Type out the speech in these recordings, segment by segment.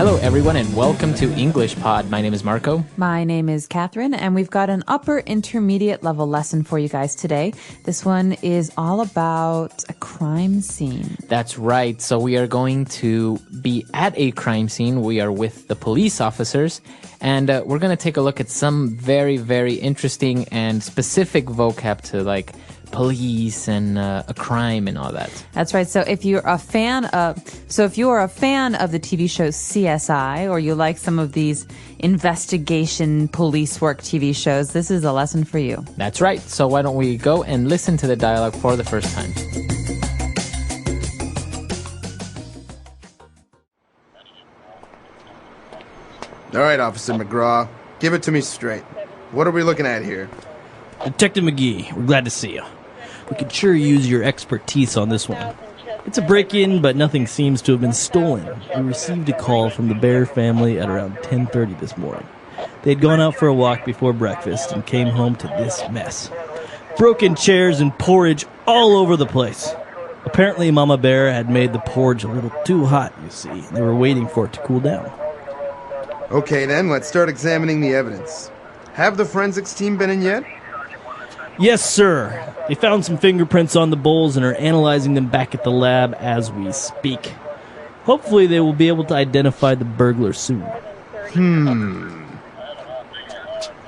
Hello, everyone, and welcome to English Pod. My name is Marco. My name is Catherine, and we've got an upper intermediate level lesson for you guys today. This one is all about a crime scene. That's right. So we are going to be at a crime scene. We are with the police officers, and we're going to take a look at some very, very interesting and specific vocab to like police and a crime and all that. That's right. So if you're a fan of the TV show CSI, or you like some of these investigation police work TV shows, this is a lesson for you. That's right. So why don't we go and listen to the dialogue for the first time? All right, Officer McGraw, give it to me straight. What are we looking at here? Detective McGee, we're glad to see you. We could sure use your expertise on this one. It's a break-in, but nothing seems to have been stolen. We received a call from the Bear family at around 10:30 this morning. They'd gone out for a walk before breakfast and came home to this mess. Broken chairs and porridge all over the place. Apparently, Mama Bear had made the porridge a little too hot, you see. They were waiting for it to cool down. Okay, then, let's start examining the evidence. Have the forensics team been in yet? Yes, sir. They found some fingerprints on the bowls and are analyzing them back at the lab as we speak. Hopefully they will be able to identify the burglar soon.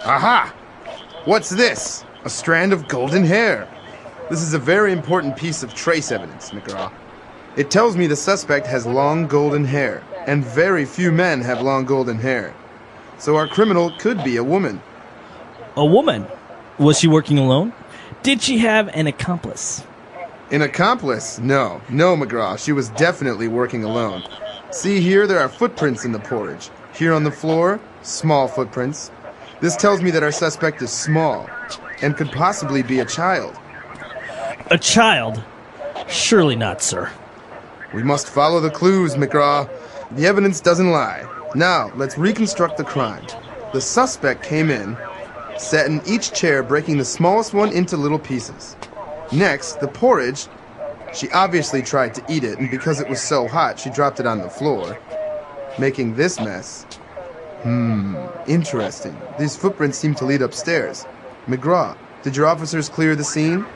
Aha! What's this? A strand of golden hair. This is a very important piece of trace evidence, McGraw. It tells me the suspect has long golden hair, and very few men have long golden hair. So our criminal could be a woman. A woman? Was she working alone? Did she have an accomplice? An accomplice? No, McGraw. She was definitely working alone. See here, there are footprints in the porridge. Here on the floor, small footprints. This tells me that our suspect is small and could possibly be a child. A child? Surely not, sir. We must follow the clues, McGraw. The evidence doesn't lie. Now, let's reconstruct the crime. The suspect came in, sat in each chair, breaking the smallest one into little pieces. Next, the porridge. She obviously tried to eat it, and because it was so hot, she dropped it on the floor, making this mess. Interesting. These footprints seem to lead upstairs. McGraw, did your officers clear the scene?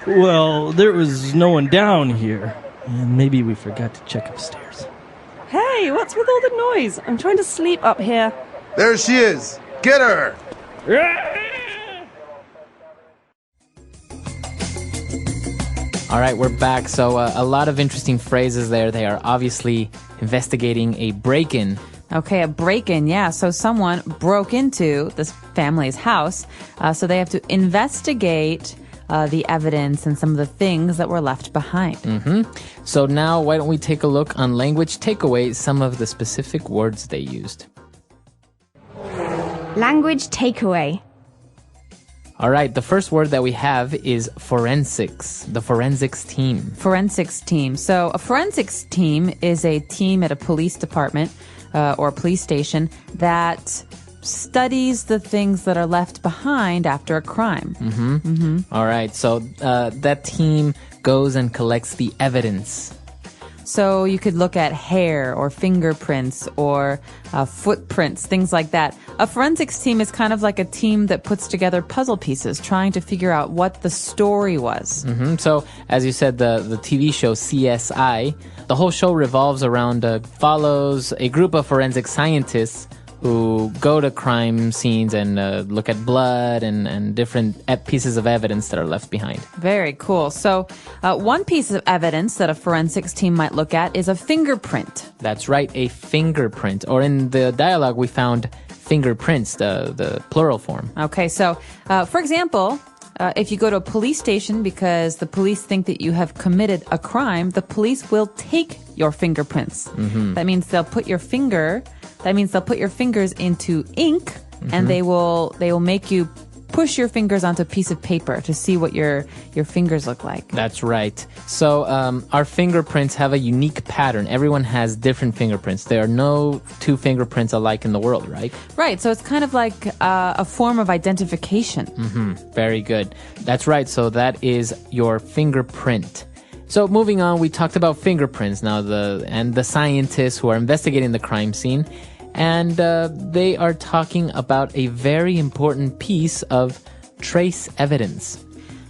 Well, there was no one down here. And maybe we forgot to check upstairs. Hey, what's with all the noise? I'm trying to sleep up here. There she is. Get her! All right, we're back. So a lot of interesting phrases there. They are obviously investigating a break-in. Okay, a break-in, yeah. So someone broke into this family's house, so they have to investigate the evidence and some of the things that were left behind. So now why don't we take a look on language takeaway, some of the specific words they used. Language takeaway. All right, the first word that we have is forensics, the forensics team. Forensics team. So a forensics team is a team at a police department or police station that studies the things that are left behind after a crime. All right, so that team goes and collects the evidence. So you could look at hair or fingerprints or footprints, things like that. A forensics team is kind of like a team that puts together puzzle pieces, trying to figure out what the story was. So, as you said, the TV show CSI, the whole show revolves around, follows a group of forensic scientists who go to crime scenes and look at blood and different pieces of evidence that are left behind. Very cool. So one piece of evidence that a forensics team might look at is a fingerprint. That's right, a fingerprint. Or in the dialogue, we found fingerprints, the plural form. Okay, so for example, if you go to a police station because the police think that you have committed a crime, the police will take your fingerprints. That means they'll put your fingers into ink, and they will make you push your fingers onto a piece of paper to see what your fingers look like. That's right. So our fingerprints have a unique pattern. Everyone has different fingerprints. There are no two fingerprints alike in the world, right? Right. So it's kind of like a form of identification. Very good. That's right. So that is your fingerprint. So moving on, we talked about fingerprints now, the scientists who are investigating the crime scene, and they are talking about a very important piece of trace evidence.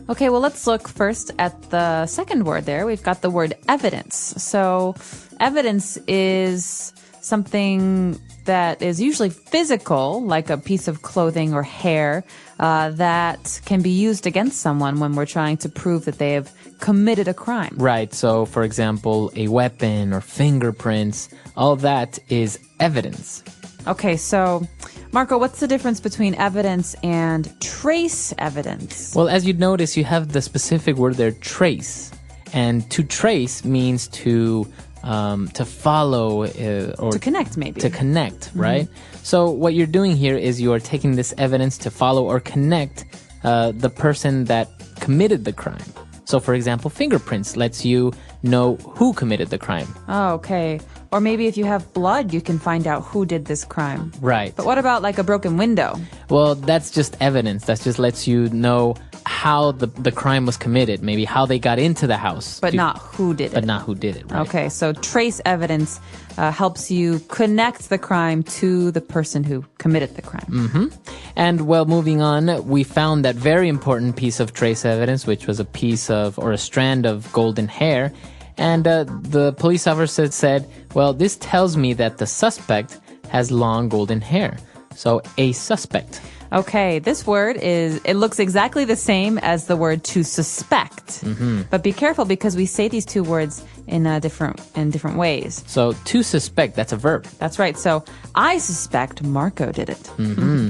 Okay, well, let's look first at the second word there. We've got the word evidence. So evidence is something that is usually physical, like a piece of clothing or hair, that can be used against someone when we're trying to prove that they have committed a crime. Right. So, for example, a weapon or fingerprints, all that is evidence. Okay, so Marco, what's the difference between evidence and trace evidence? Well, as you'd notice, you have the specific word there, trace. And to trace means to follow or To connect, maybe. to connect, right? So what you're doing here is you are taking this evidence to follow or connect the person that committed the crime. So, for example, fingerprints lets you know who committed the crime. Oh, okay. Or maybe if you have blood, you can find out who did this crime. Right. But what about like a broken window? Well, that's just evidence. That just lets you know how the crime was committed, maybe how they got into the house. But not who did it. But not who did it, right? Okay, so trace evidence helps you connect the crime to the person who committed the crime. And well, moving on, we found that very important piece of trace evidence, which was a piece of, or a strand of golden hair. And the police officer said, well, this tells me that the suspect has long golden hair. So a suspect. Okay, this word it looks exactly the same as the word to suspect. But be careful because we say these two words in different ways. So to suspect, that's a verb. That's right. So I suspect Marco did it.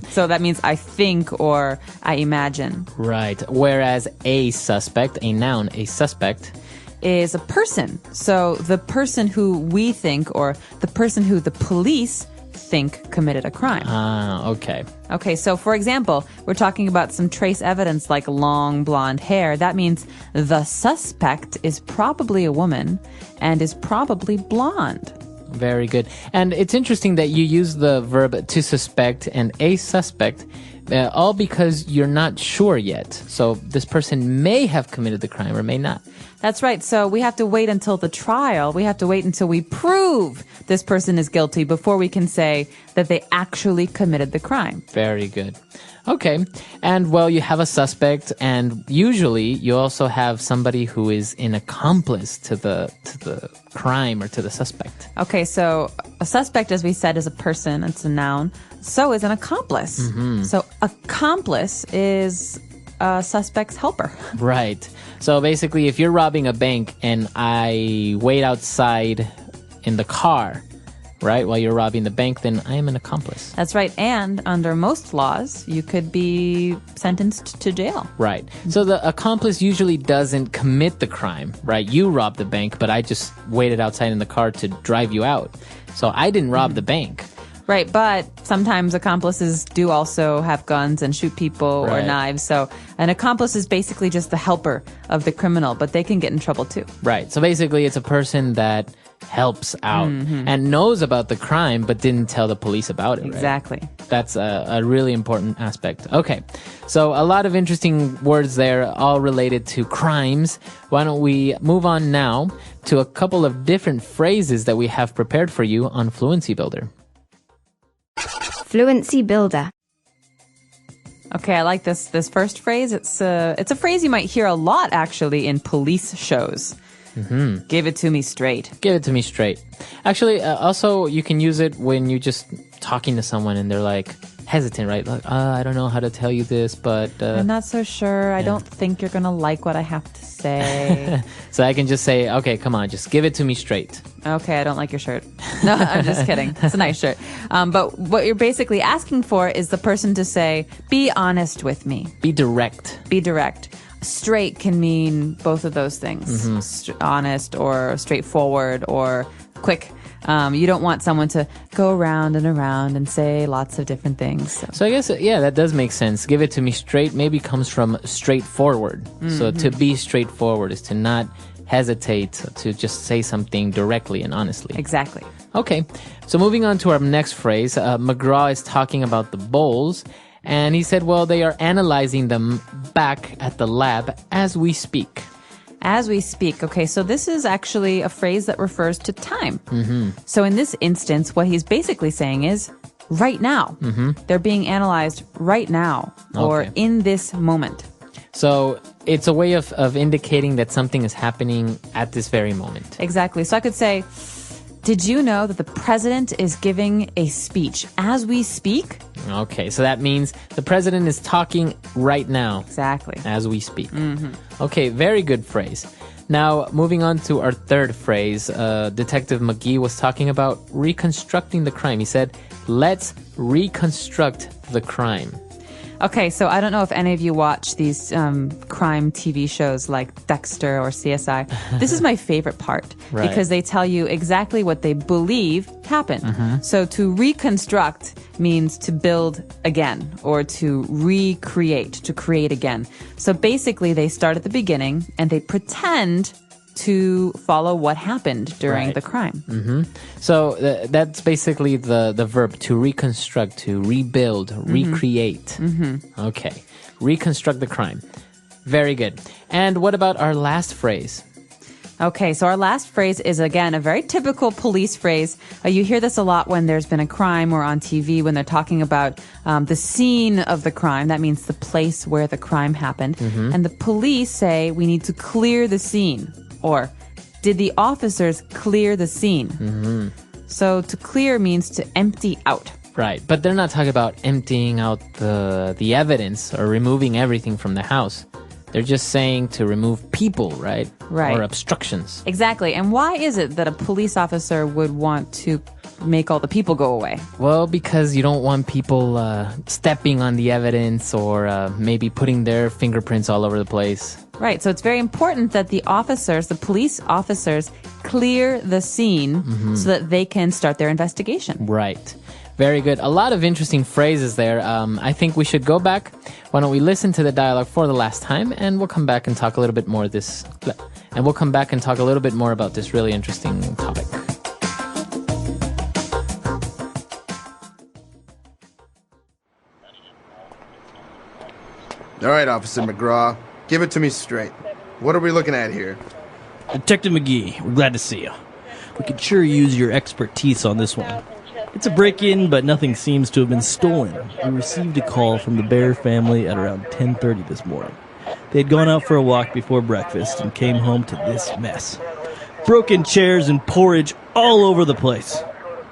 So that means I think or I imagine. Right. Whereas a suspect, a noun, a suspect, is a person. So the person who we think or the person who the police think committed a crime. Okay. Okay, so for example, we're talking about some trace evidence like long blonde hair. That means the suspect is probably a woman and is probably blonde. Very good. And it's interesting that you use the verb to suspect and a suspect, all because you're not sure yet. So this person may have committed the crime or may not. That's right. So we have to wait until the trial. We have to wait until we prove this person is guilty before we can say that they actually committed the crime. Very good. Okay. And well, you have a suspect, and usually you also have somebody who is an accomplice to the crime or to the suspect. Okay, so a suspect, as we said, is a person. It's a noun. So is an accomplice. So accomplice is a suspect's helper. Right. So basically, if you're robbing a bank and I wait outside in the car, right, while you're robbing the bank, then I am an accomplice. That's right. And under most laws, you could be sentenced to jail. Right. So the accomplice usually doesn't commit the crime, right? You robbed the bank, but I just waited outside in the car to drive you out. So I didn't rob the bank. Right, but sometimes accomplices do also have guns and shoot people or Right. knives. So an accomplice is basically just the helper of the criminal, but they can get in trouble too. Right. So basically, it's a person that helps out and knows about the crime, but didn't tell the police about it. Right? Exactly. That's a really important aspect. Okay. So a lot of interesting words there, all related to crimes. Why don't we move on now to a couple of different phrases that we have prepared for you on Fluency Builder. Fluency Builder. Okay, I like this first phrase. It's a phrase you might hear a lot actually in police shows. Give it to me straight. Give it to me straight. Actually, also, you can use it when you're just talking to someone and they're like hesitant, right? Like, I don't know how to tell you this, but... I'm not so sure. I don't think you're going to like what I have to say. So I can just say, okay, come on, just give it to me straight. Okay, I don't like your shirt. No, I'm just kidding. It's a nice shirt. But what you're basically asking for is the person to say, be honest with me. Be direct. Be direct. Straight can mean both of those things. Honest or straightforward or quick. You don't want someone to go around and say lots of different things. So I guess, yeah, that does make sense. Give it to me straight maybe comes from straightforward. So to be straightforward is to not hesitate to just say something directly and honestly. Exactly. Okay, so moving on to our next phrase, McGraw is talking about the bowls, and he said, well, they are analyzing them back at the lab as we speak. As we speak. Okay, so this is actually a phrase that refers to time. So in this instance, what he's basically saying is right now. They're being analyzed right now or Okay. in this moment. So it's a way of indicating that something is happening at this very moment. Exactly. So I could say, did you know that the president is giving a speech as we speak? Okay, so that means the president is talking right now Exactly. as we speak. Okay, very good phrase. Now, moving on to our third phrase, Detective McGee was talking about reconstructing the crime. He said, let's reconstruct the crime. Okay, so I don't know if any of you watch these crime TV shows like Dexter or CSI. This is my favorite part Right. because they tell you exactly what they believe happened. So to reconstruct means to build again or to recreate, to create again. So basically they start at the beginning and they pretend to follow what happened during Right. the crime. So that's basically the verb to reconstruct, to rebuild, recreate. Okay, reconstruct the crime. Very good. And what about our last phrase? Okay, so our last phrase is, again, a very typical police phrase. You hear this a lot when there's been a crime or on TV when they're talking about the scene of the crime. That means the place where the crime happened. And the police say, we need to clear the scene. Or, did the officers clear the scene? So to clear means to empty out. Right, but they're not talking about emptying out the evidence or removing everything from the house. They're just saying to remove people, right? Right. Or obstructions. Exactly. And why is it that a police officer would want to make all the people go away? Well, because you don't want people stepping on the evidence or maybe putting their fingerprints all over the place. Right. So it's very important that the officers, the police officers, clear the scene so that they can start their investigation. Right. Very good. A lot of interesting phrases there. I think we should go back. Why don't we listen to the dialogue for the last time, and we'll come back and talk a little bit more about this really interesting topic. All right, Officer McGraw, give it to me straight. What are we looking at here? Detective McGee, we're glad to see you. We could sure use your expertise on this one. It's a break-in, but nothing seems to have been stolen. We received a call from the Bear family at around 10:30 this morning. They had gone out for a walk before breakfast and came home to this mess. Broken chairs and porridge all over the place.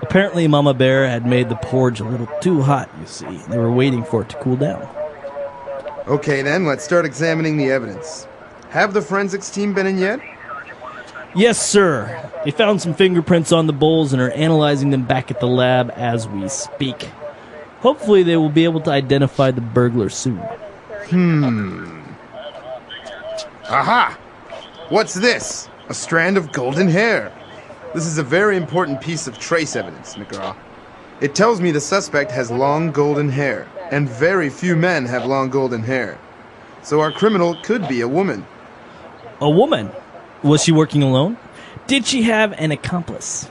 Apparently Mama Bear had made the porridge a little too hot, you see, and they were waiting for it to cool down. Okay, then, let's start examining the evidence. Have the forensics team been in yet? Yes, sir. They found some fingerprints on the bowls and are analyzing them back at the lab as we speak. Hopefully they will be able to identify the burglar soon. Aha! What's this? A strand of golden hair. This is a very important piece of trace evidence, McGraw. It tells me the suspect has long golden hair, and very few men have long golden hair. So our criminal could be a woman. A woman? Was she working alone? Did she have an accomplice?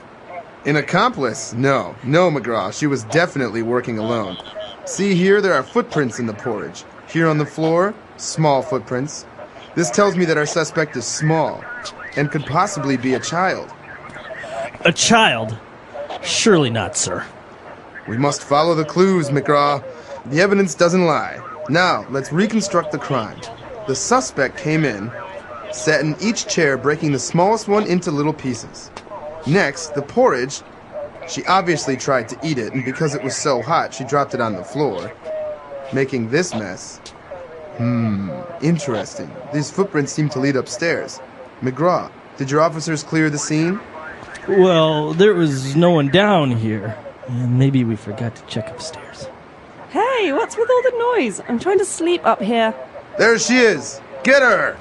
An accomplice? No, McGraw. She was definitely working alone. See here, there are footprints in the porridge. Here on the floor, small footprints. This tells me that our suspect is small, and could possibly be a child. A child? Surely not, sir. We must follow the clues, McGraw. The evidence doesn't lie. Now, let's reconstruct the crime. The suspect came in, sat in each chair, breaking the smallest one into little pieces. Next, the porridge. She obviously tried to eat it, and because it was so hot, she dropped it on the floor, making this mess. Interesting. These footprints seem to lead upstairs. McGraw, did your officers clear the scene? Well, there was no one down here. And maybe we forgot to check upstairs. Hey, what's with all the noise? I'm trying to sleep up here. There she is! Get her!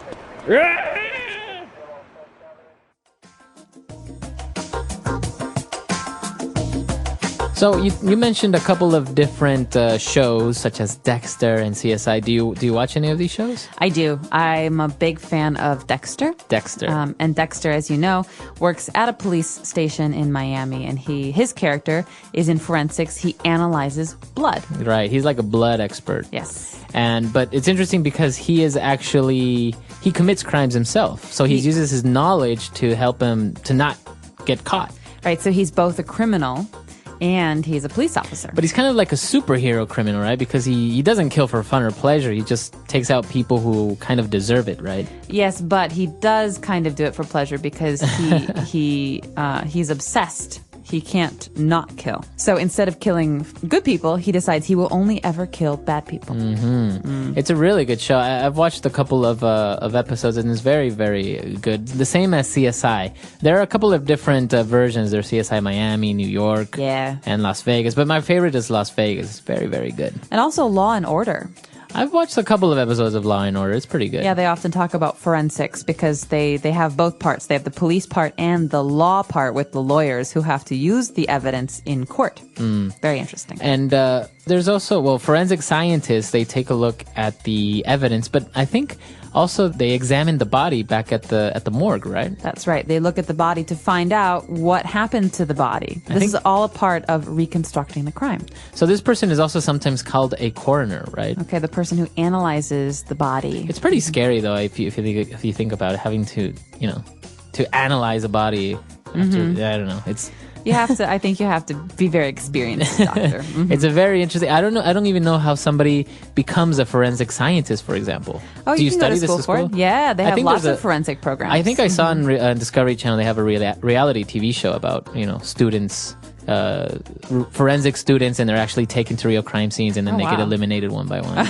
So you mentioned a couple of different shows such as Dexter and CSI. Do you watch any of these shows? I do. I'm a big fan of Dexter. Dexter. And Dexter, as you know, works at a police station in Miami, and his character is in forensics. He analyzes blood. Right. He's like a blood expert. Yes. But it's interesting because he is actually he commits crimes himself. So he uses his knowledge to help him to not get caught. Right, so he's both a criminal and he's a police officer. But he's kind of like a superhero criminal, right? Because he doesn't kill for fun or pleasure. He just takes out people who kind of deserve it, right? Yes, but he does kind of do it for pleasure because he's obsessed. He can't not kill. So instead of killing good people, he decides he will only ever kill bad people. It's a really good show. I've watched a couple of episodes, and it's very, very good. The same as CSI. There are a couple of different versions. There's CSI Miami, New York, and Las Vegas. But my favorite is Las Vegas. It's very, very good. And also Law and Order. I've watched a couple of episodes of Law and Order. It's pretty good. Yeah, they often talk about forensics because they have both parts. They have the police part and the law part with the lawyers who have to use the evidence in court. Very interesting. And there's also, forensic scientists, they take a look at the evidence, but I think also they examine the body back at the morgue, right? That's right. They look at the body to find out what happened to the body. This is all a part of reconstructing the crime. So this person is also sometimes called a coroner, right? Okay, the person who analyzes the body. It's pretty scary though if you think about it, having to analyze a body. After, I don't know. I think you have to be very experienced, doctor. It's a very interesting. I don't even know how somebody becomes a forensic scientist, for example. Oh, Do you can study go to this school at for school? it? Yeah, they I have think lots there's of forensic programs. I think I saw on Discovery Channel they have a reality TV show about students, forensic students, and they're actually taken to real crime scenes, and then they get eliminated one by one.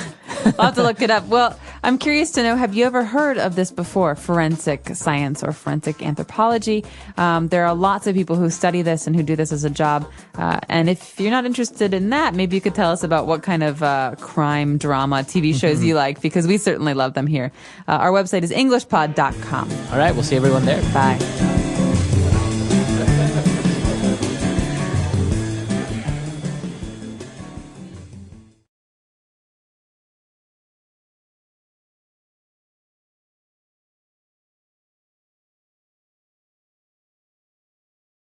I'll have to look it up. Well, I'm curious to know, have you ever heard of this before, forensic science or forensic anthropology? There are lots of people who study this and who do this as a job. And if you're not interested in that, maybe you could tell us about what kind of crime, drama, TV shows you like, because we certainly love them here. Our website is EnglishPod.com. All right, we'll see everyone there. Bye.